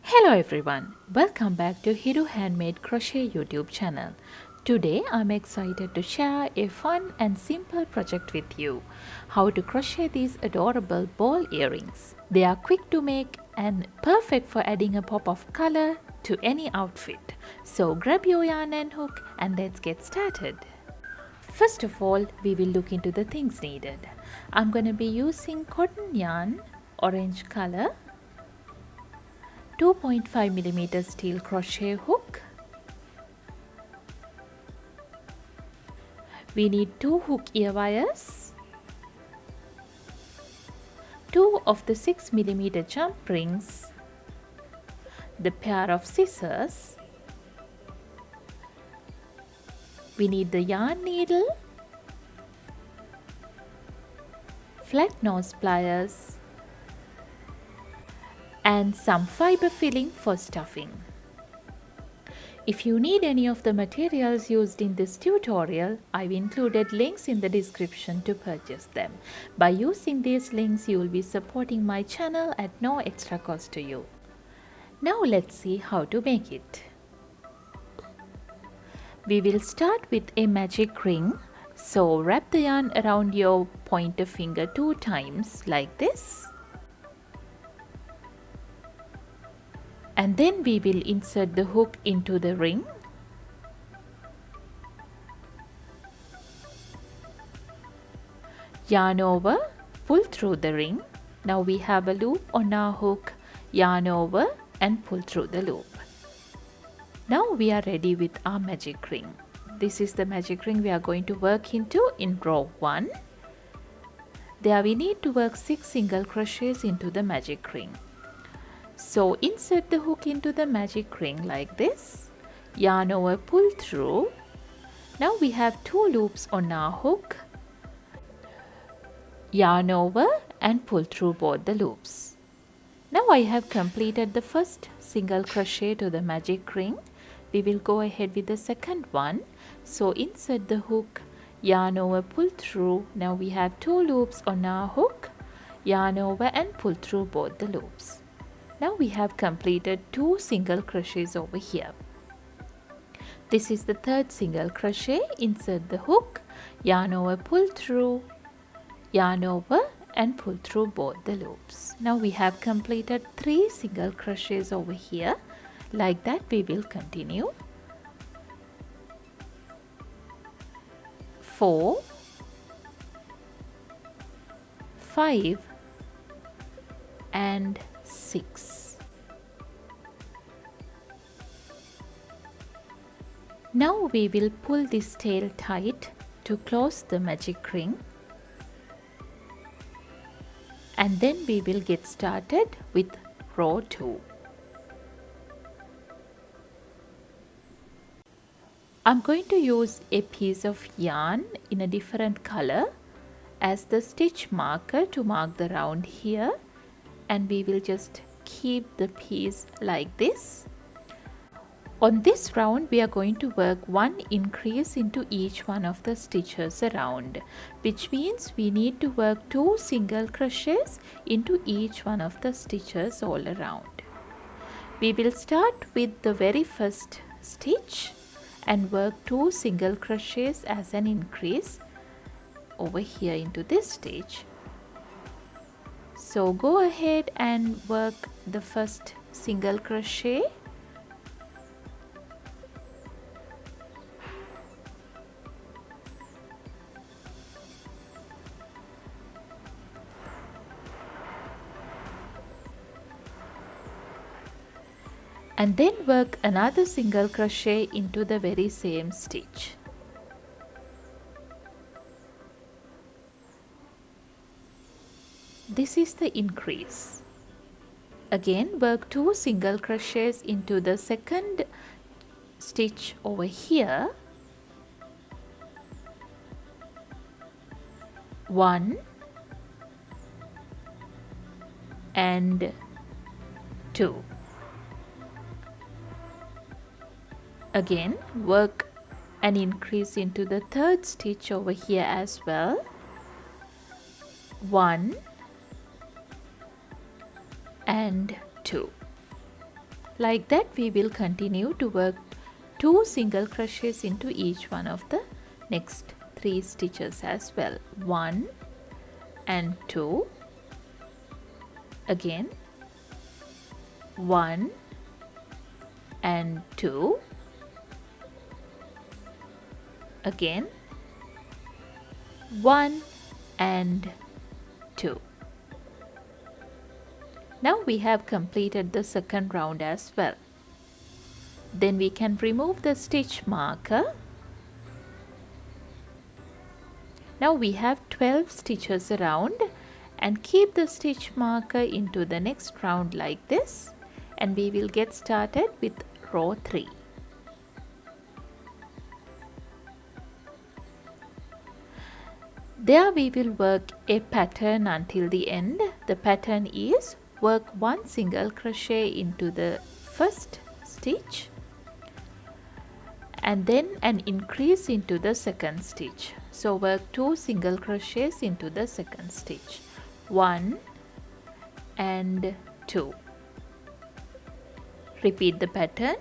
Hello everyone, welcome back to Hiru Handmade Crochet YouTube channel. Today I'm excited to share a fun and simple project with you. How to crochet these adorable ball earrings. They are quick to make and perfect for adding a pop of color to any outfit. So grab your yarn and hook and let's get started. First of all, we will look into the things needed. I'm going to be using cotton yarn, orange color, 2.5mm steel crochet hook. We need 2 hook ear wires, 2 of the 6mm jump rings, the pair of scissors. We need the yarn needle, flat nose pliers, and some fiber filling for stuffing. If you need any of the materials used in this tutorial, I've included links in the description to purchase them. By using these links, you will be supporting my channel at no extra cost to you. Now let's see how to make it. We will start with a magic ring. So wrap the yarn around your pointer finger 2 times like this. And then we will insert the hook into the ring. Yarn over, pull through the ring. Now we have a loop on our hook. Yarn over and pull through the loop. Now we are ready with our magic ring. This is the magic ring we are going to work into in row 1. There we need to work 6 single crochets into the magic ring. So insert the hook into the magic ring like this. Yarn over, pull through. Now we have 2 loops on our hook. Yarn over and pull through both the loops. Now I have completed the first single crochet to the magic ring. We will go ahead with the second one. So insert the hook, yarn over, pull through. Now we have 2 loops on our hook. Yarn over and pull through both the loops. Now we have completed 2 single crochets over here. This is the third single crochet. Insert the hook, yarn over, pull through, yarn over and pull through both the loops. Now we have completed 3 single crochets over here. Like that we will continue. 4, 5 and 6. Now we will pull this tail tight to close the magic ring. And then we will get started with row 2. I'm going to use a piece of yarn in a different color as the stitch marker to mark the round here, and we will just keep the piece like this. On this round we are going to work 1 increase into each one of the stitches around, which means we need to work 2 single crochets into each one of the stitches all around. We will start with the very first stitch and work 2 single crochets as an increase over here into this stitch. So go ahead and work the first single crochet. And then work another single crochet into the very same stitch. This is the increase. Again work 2 single crochets into the second stitch over here. 1 and 2. Again work an increase into the third stitch over here as well. 1 and 2. Like that we will continue to work 2 single crochets into each one of the next 3 stitches as well. 1 and 2, again 1 and 2, again 1 and 2. Now we have completed the second round as well. Then we can remove the stitch marker. Now we have 12 stitches around, and keep the stitch marker into the next round like this, and we will get started with row 3. There we will work a pattern until the end. The pattern is work 1 single crochet into the first stitch and then an increase into the second stitch. So work 2 single crochets into the second stitch, 1 and 2. Repeat the pattern,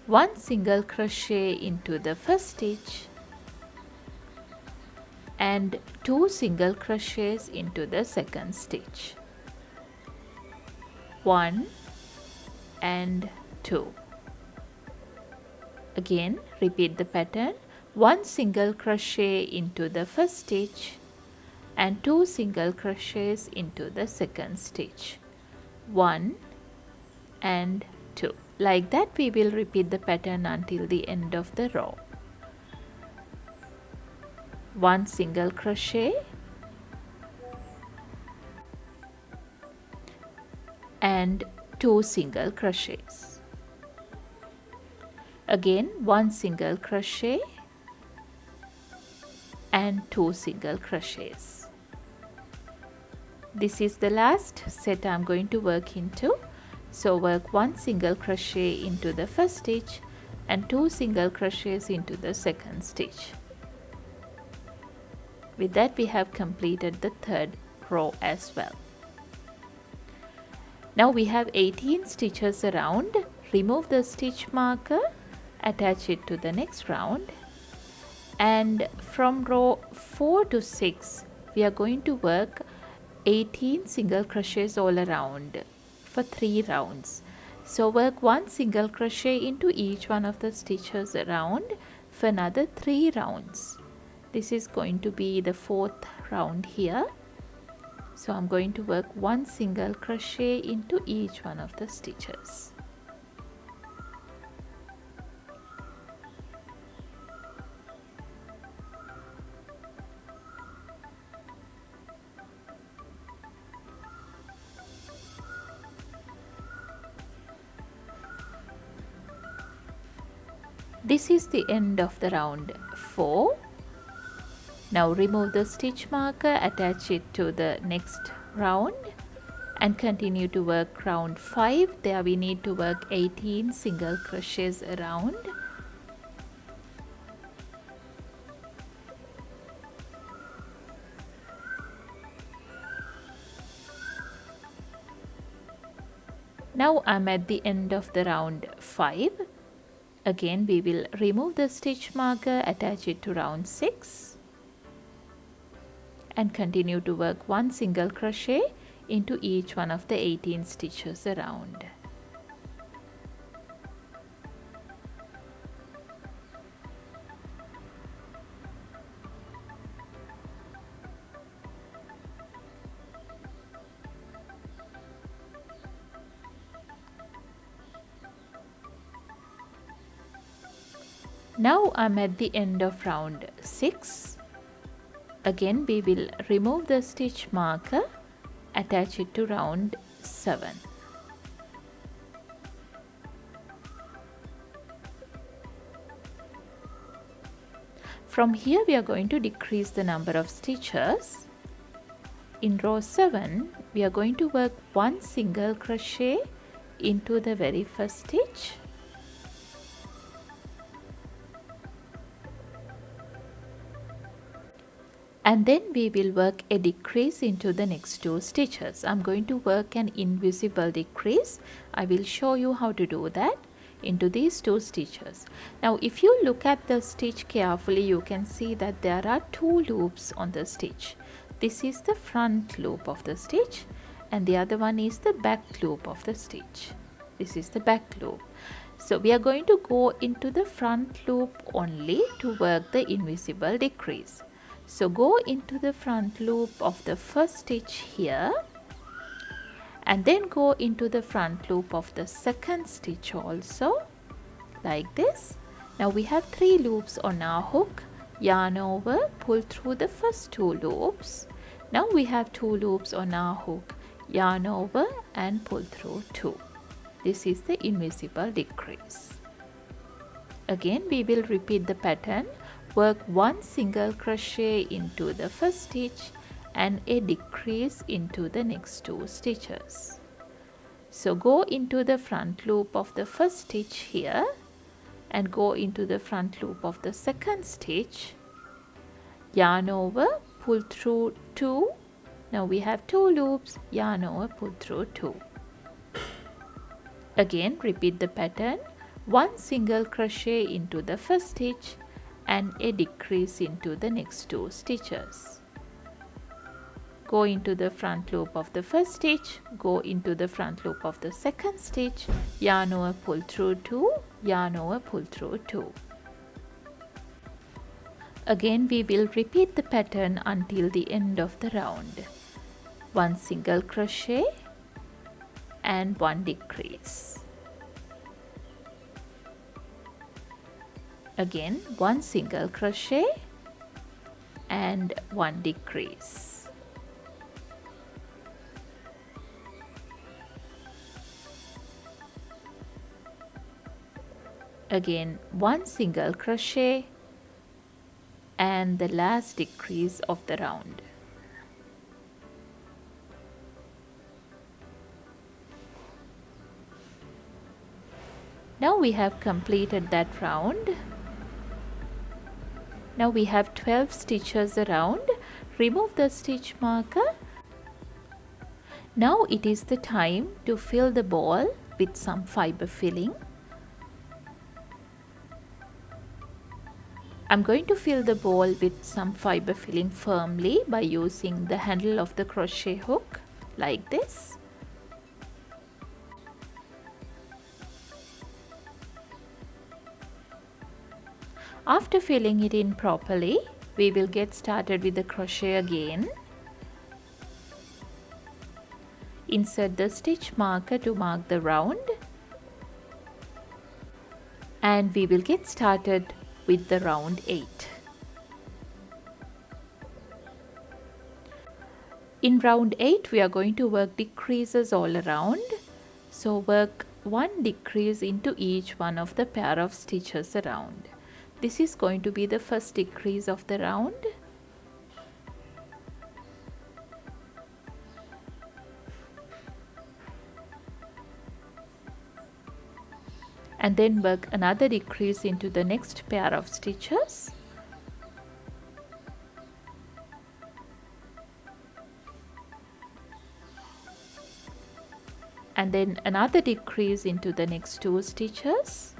1 single crochet into the first stitch and 2 single crochets into the second stitch, 1 and 2. Again repeat the pattern, 1 single crochet into the first stitch and 2 single crochets into the second stitch, 1 and 2. Like that we will repeat the pattern until the end of the row. 1 single crochet and 2 single crochets. Again 1 single crochet and 2 single crochets. This is the last set I am going to work into. So work 1 single crochet into the first stitch and 2 single crochets into the second stitch. With that we have completed the third row as well. Now we have 18 stitches around. Remove the stitch marker, attach it to the next round, and from row 4 to 6 we are going to work 18 single crochets all around for 3 rounds. So work 1 single crochet into each one of the stitches around for another 3 rounds. This is going to be the 4th round here. So I'm going to work 1 single crochet into each one of the stitches. This is the end of the round 4. Now remove the stitch marker, attach it to the next round and continue to work round 5. There we need to work 18 single crochets around. Now I'm at the end of the round 5. Again we will remove the stitch marker, attach it to round 6 and continue to work 1 single crochet into each one of the 18 stitches around. Now I'm at the end of round 6. Again we will remove the stitch marker, attach it to round 7. From here we are going to decrease the number of stitches. In row 7 we are going to work 1 single crochet into the very first stitch. and then we will work a decrease into the next 2 stitches. I'm going to work an invisible decrease. I will show you how to do that into these 2 stitches. Now if you look at the stitch carefully, you can see that there are 2 loops on the stitch. This is the front loop of the stitch and the other one is the back loop of the stitch. This is the back loop. So we are going to go into the front loop only to work the invisible decrease. So go into the front loop of the first stitch here and then go into the front loop of the second stitch also, like this. Now we have 3 loops on our hook. Yarn over, pull through the first 2 loops. Now we have 2 loops on our hook. Yarn over and pull through 2. This is the invisible decrease. Again we will repeat the pattern. Work 1 single crochet into the first stitch and a decrease into the next 2 stitches. So go into the front loop of the first stitch here and go into the front loop of the second stitch. Yarn over, pull through 2. Now we have 2 loops. Yarn over, pull through 2. Again repeat the pattern. 1 single crochet into the first stitch and a decrease into the next 2 stitches. Go into the front loop of the first stitch, go into the front loop of the second stitch, yarn over, pull through 2, yarn over, pull through 2. Again we will repeat the pattern until the end of the round. 1 single crochet and 1 decrease. Again 1 single crochet and 1 decrease. Again 1 single crochet and the last decrease of the round. Now we have completed that round. Now we have 12 stitches around. Remove the stitch marker. Now it is the time to fill the ball with some fiber filling. I'm going to fill the ball with some fiber filling firmly by using the handle of the crochet hook like this. After filling it in properly, we will get started with the crochet again. Insert the stitch marker to mark the round and we will get started with the round 8. In round 8 we are going to work decreases all around. So work 1 decrease into each one of the pair of stitches around. This is going to be the first decrease of the round. And then work another decrease into the next pair of stitches. And then another decrease into the next 2 stitches.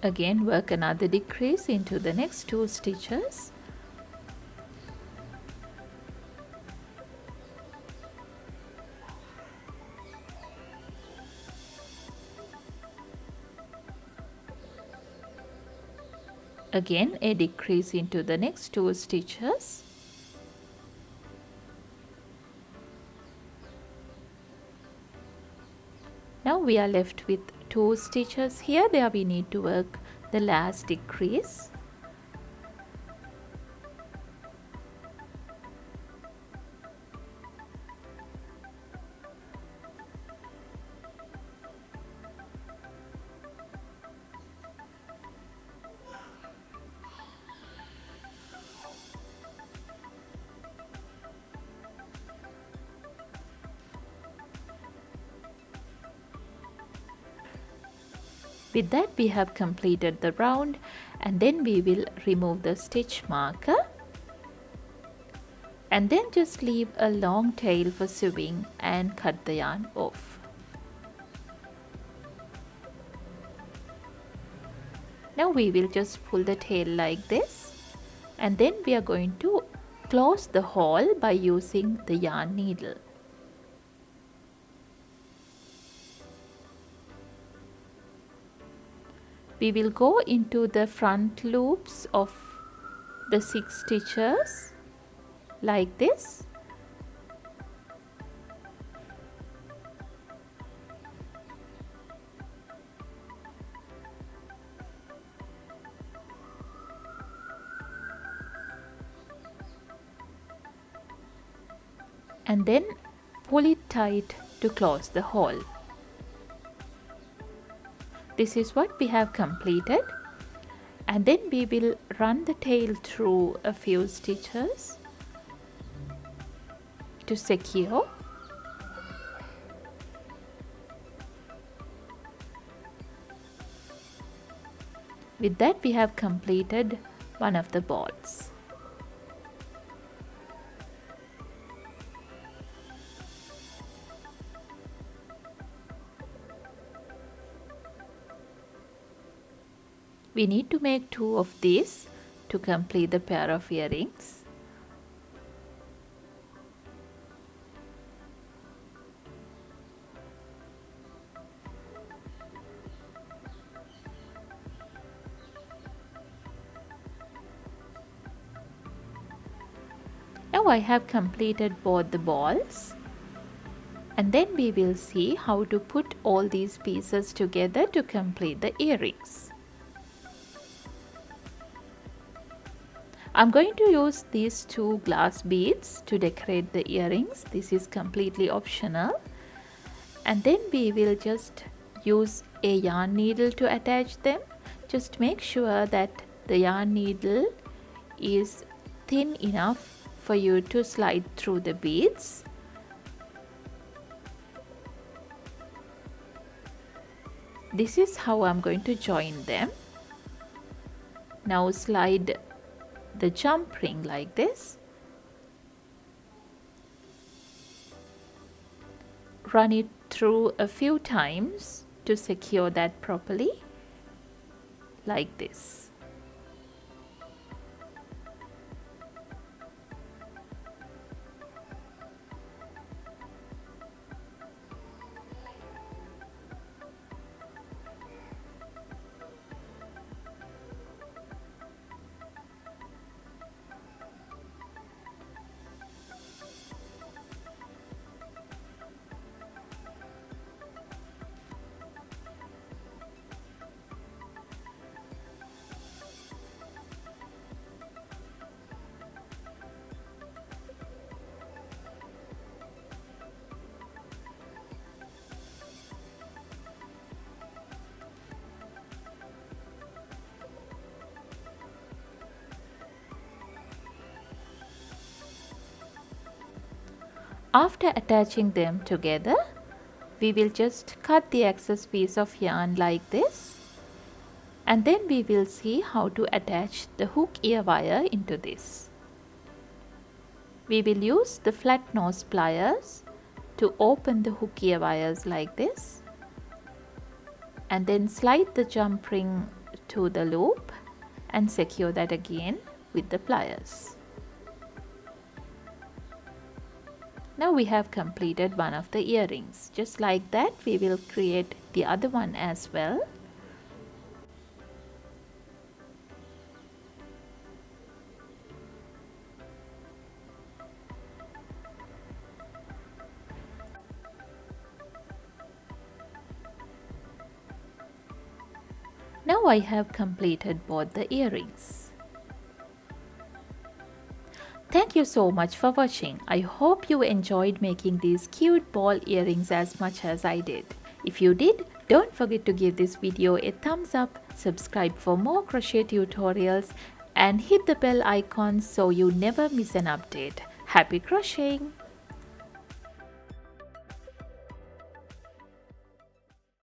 Again work another decrease into the next 2 stitches. Again a decrease into the next 2 stitches. Now we are left with 2 stitches here. There we need to work the last decrease. With that we have completed the round, and then we will remove the stitch marker and then just leave a long tail for sewing and cut the yarn off. Now we will just pull the tail like this, and then we are going to close the hole by using the yarn needle. We will go into the front loops of the 6 stitches like this. And then pull it tight to close the hole. This is what we have completed, and then we will run the tail through a few stitches to secure. With that we have completed one of the balls. We need to make 2 of these to complete the pair of earrings. Now I have completed both the balls, and then we will see how to put all these pieces together to complete the earrings. I'm going to use these 2 glass beads to decorate the earrings. This is completely optional. And then we will just use a yarn needle to attach them. Just make sure that the yarn needle is thin enough for you to slide through the beads. This is how I'm going to join them. Now slide the jump ring like this. Run it through a few times to secure that properly, like this. After attaching them together, we will just cut the excess piece of yarn like this, and then we will see how to attach the hook ear wire into this. We will use the flat nose pliers to open the hook ear wires like this, and then slide the jump ring to the loop and secure that again with the pliers. Now we have completed one of the earrings. Just like that, we will create the other one as well. Now I have completed both the earrings. Thank you so much for watching. I hope you enjoyed making these cute ball earrings as much as I did. If you did, don't forget to give this video a thumbs up, subscribe for more crochet tutorials, and hit the bell icon so you never miss an update. Happy crocheting!